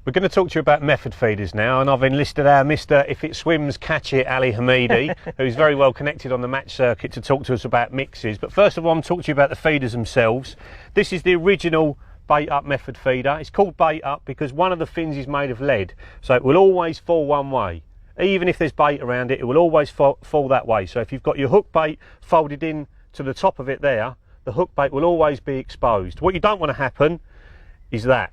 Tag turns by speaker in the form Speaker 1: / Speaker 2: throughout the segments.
Speaker 1: We're going to talk to you about method feeders now, and I've enlisted our Mr. If It Swims, Catch It, Ali Hamidi, who's very well connected on the match circuit, to talk to us about mixes. But first of all, I'm talking to you about the feeders themselves. This is the original bait up method feeder. It's called bait up because one of the fins is made of lead, so it will always fall one way. Even if there's bait around it, it will always fall that way. So if you've got your hook bait folded in to the top of it there, the hook bait will always be exposed. What you don't want to happen is that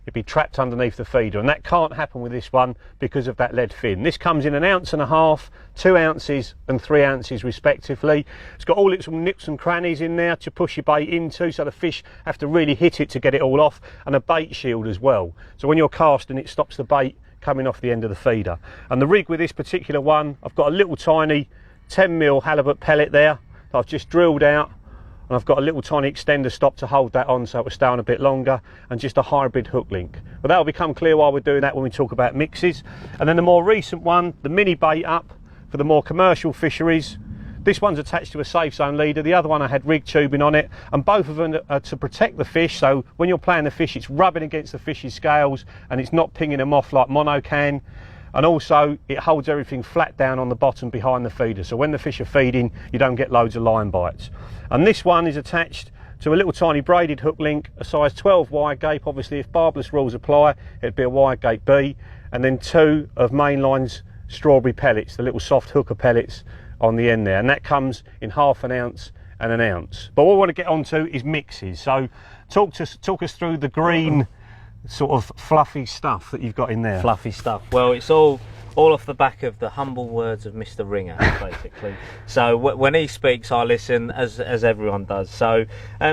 Speaker 1: it'd be trapped underneath the feeder, and that can't happen with this one because of that lead fin. This comes in 1.5 ounces, 2 ounces and 3 ounces respectively. It's got all its nooks and crannies in there to push your bait into, so the fish have to really hit it to get it all off, and a bait shield as well. So when you're casting, it stops the bait coming off the end of the feeder. And the rig with this particular one, I've got a little tiny 10mm halibut pellet there that I've just drilled out, and I've got a little tiny extender stop to hold that on so it will stay on a bit longer, and just a hybrid hook link. But that will become clear while we're doing that when we talk about mixes. And then the more recent one, the mini bait up for the more commercial fisheries. This one's attached to a safe zone leader, the other one I had rig tubing on it, and both of them are to protect the fish, so when you're playing the fish it's rubbing against the fish's scales and it's not pinging them off like mono can. And also it holds everything flat down on the bottom behind the feeder, so when the fish are feeding you don't get loads of line bites. And this one is attached to a little tiny braided hook link, a size 12 wide gape. Obviously if barbless rules apply it'd be a wide gape B, and then 2 of Mainline's strawberry pellets, the little soft hooker pellets on the end there, and that comes in 1/2 ounce and 1 ounce. But what we want to get onto is mixes. So talk us through the green sort of fluffy stuff that you've got in there.
Speaker 2: Fluffy stuff. Well, it's all off the back of the humble words of Mr. Ringer, basically. So when he speaks, I listen, as everyone does. So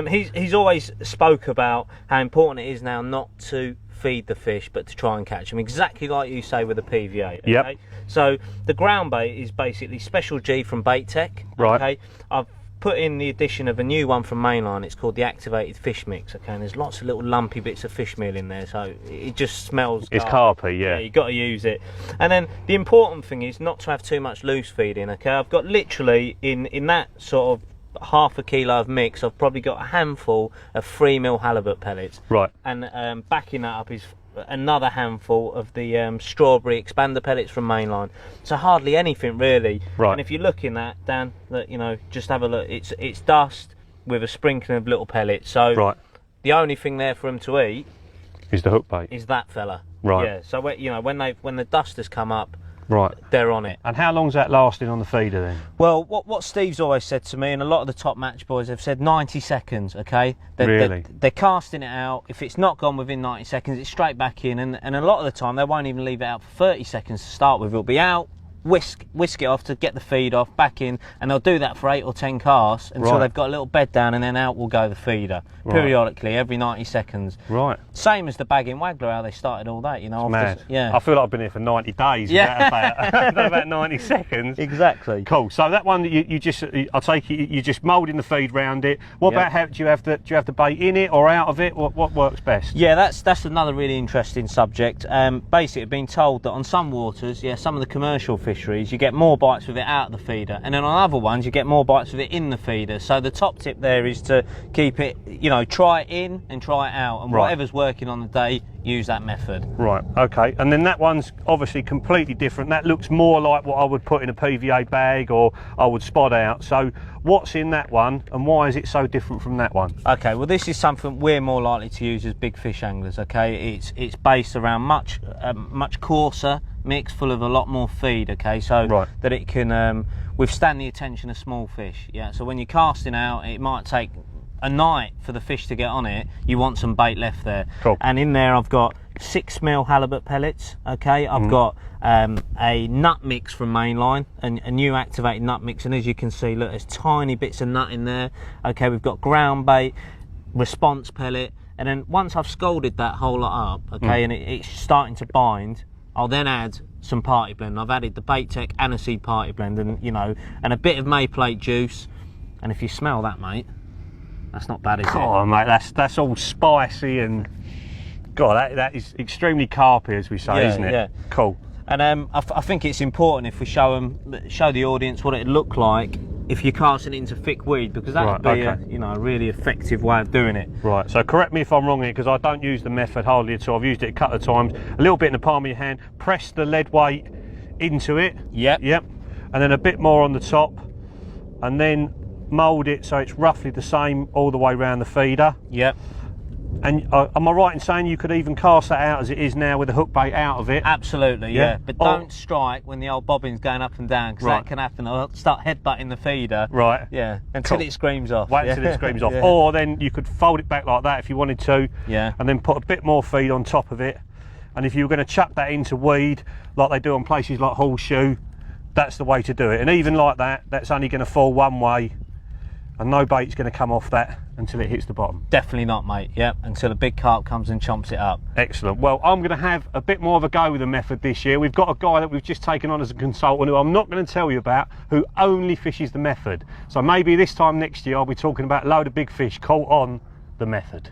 Speaker 2: he's always spoke about how important it is now not to feed the fish, but to try and catch them, exactly like you say with the PVA. Okay?
Speaker 1: Yep.
Speaker 2: So the ground bait is basically Special G from Bait Tech.
Speaker 1: Right.
Speaker 2: Okay. I've put in the addition of a new one from Mainline. It's called the Activated Fish Mix. Okay, and there's lots of little lumpy bits of fish meal in there, so it just smells.
Speaker 1: It's carpy, yeah.
Speaker 2: You've got to use it. And then the important thing is not to have too much loose feeding. Okay, I've got literally in that sort of 1/2 kilo of mix, I've probably got a handful of 3mm halibut pellets.
Speaker 1: Right.
Speaker 2: And backing that up is another handful of the strawberry expander pellets from Mainline. So hardly anything really.
Speaker 1: Right.
Speaker 2: And if you're looking at, Dan, that, you know, just have a look. It's dust with a sprinkling of little pellets. So
Speaker 1: right.
Speaker 2: The only thing there for them to eat
Speaker 1: is the hook bait.
Speaker 2: Is that fella.
Speaker 1: Right.
Speaker 2: Yeah. So you know, when the dust has come up,
Speaker 1: right,
Speaker 2: they're on it.
Speaker 1: And how long's that lasting on the feeder then?
Speaker 2: Well, what Steve's always said to me, and a lot of the top match boys have said, 90 seconds, okay?
Speaker 1: Really?
Speaker 2: They're casting it out. If it's not gone within 90 seconds, it's straight back in. And a lot of the time, they won't even leave it out for 30 seconds to start with. It'll be out, whisk it off to get the feed off, back in, and they'll do that for 8 or 10 casts until they've got a little bed down, and then out will go the feeder, periodically, every 90 seconds.
Speaker 1: Right.
Speaker 2: Same as the bagging waggler, how they started all that, you know.
Speaker 1: Mad.
Speaker 2: Yeah.
Speaker 1: I feel like I've been here for 90 days.
Speaker 2: Yeah.
Speaker 1: About 90 seconds.
Speaker 2: Exactly.
Speaker 1: Cool. So that one, you just, I take it, you're just moulding the feed round it. What about how do you have the bait in it or out of it? What works best?
Speaker 2: Yeah, that's another really interesting subject. Basically, I've been told that on some waters, some of the commercial fisheries, you get more bites with it out of the feeder, and then on other ones you get more bites with it in the feeder. So the top tip there is to keep it, you know, try it in and try it out, and whatever's working on the day, use that method.
Speaker 1: Right, okay. And then that one's obviously completely different. That looks more like what I would put in a PVA bag or I would spot out. So what's in that one and why is it so different from that one?
Speaker 2: Okay, well this is something we're more likely to use as big fish anglers, okay? It's based around much coarser mix full of a lot more feed, okay, so that it can withstand the attention of small fish. Yeah, so when you're casting out, it might take a night for the fish to get on it. You want some bait left there.
Speaker 1: Cool.
Speaker 2: And in there I've got 6mm halibut pellets, okay. I've got a nut mix from Mainline, and a new activated nut mix, and as you can see, look, there's tiny bits of nut in there. Okay, we've got ground bait, response pellet, and then once I've scalded that whole lot up, okay, and it's starting to bind, I'll then add some party blend. I've added the Bait Tech Aniseed party blend, and you know, and a bit of Mayplate juice. And if you smell that, mate, that's not bad, is it?
Speaker 1: Oh, mate, that's all spicy and God, that is extremely carpy, as we say, isn't it?
Speaker 2: Yeah.
Speaker 1: Cool.
Speaker 2: And I think it's important if we show the audience what it looked like if you're casting it into thick weed, because that would be
Speaker 1: okay.
Speaker 2: a really effective way of doing it.
Speaker 1: Right, so correct me if I'm wrong here, because I don't use the method hardly at all. I've used it a couple of times. A little bit in the palm of your hand, press the lead weight into it.
Speaker 2: Yep.
Speaker 1: And then a bit more on the top, and then mould it so it's roughly the same all the way around the feeder.
Speaker 2: Yep.
Speaker 1: And am I right in saying you could even cast that out as it is now with the hook bait out of it?
Speaker 2: Absolutely, yeah. But
Speaker 1: Or-
Speaker 2: don't strike when the old bobbin's going up and down, because
Speaker 1: Right.
Speaker 2: that can happen. I'll start headbutting the feeder.
Speaker 1: Right.
Speaker 2: Yeah, until
Speaker 1: Cool.
Speaker 2: it screams off.
Speaker 1: Wait
Speaker 2: yeah.
Speaker 1: until it screams off.
Speaker 2: Yeah.
Speaker 1: Or then you could fold it back like that if you wanted to.
Speaker 2: Yeah.
Speaker 1: And then put a bit more feed on top of it. And if you were going to chuck that into weed, like they do on places like Horseshoe, that's the way to do it. And even like that, that's only going to fall one way, and no bait's going to come off that until it hits the bottom.
Speaker 2: Definitely not, mate. Yep, until a big carp comes and chomps it up.
Speaker 1: Excellent. Well, I'm going to have a bit more of a go with the method this year. We've got a guy that we've just taken on as a consultant who I'm not going to tell you about, who only fishes the method. So maybe this time next year I'll be talking about a load of big fish caught on the method.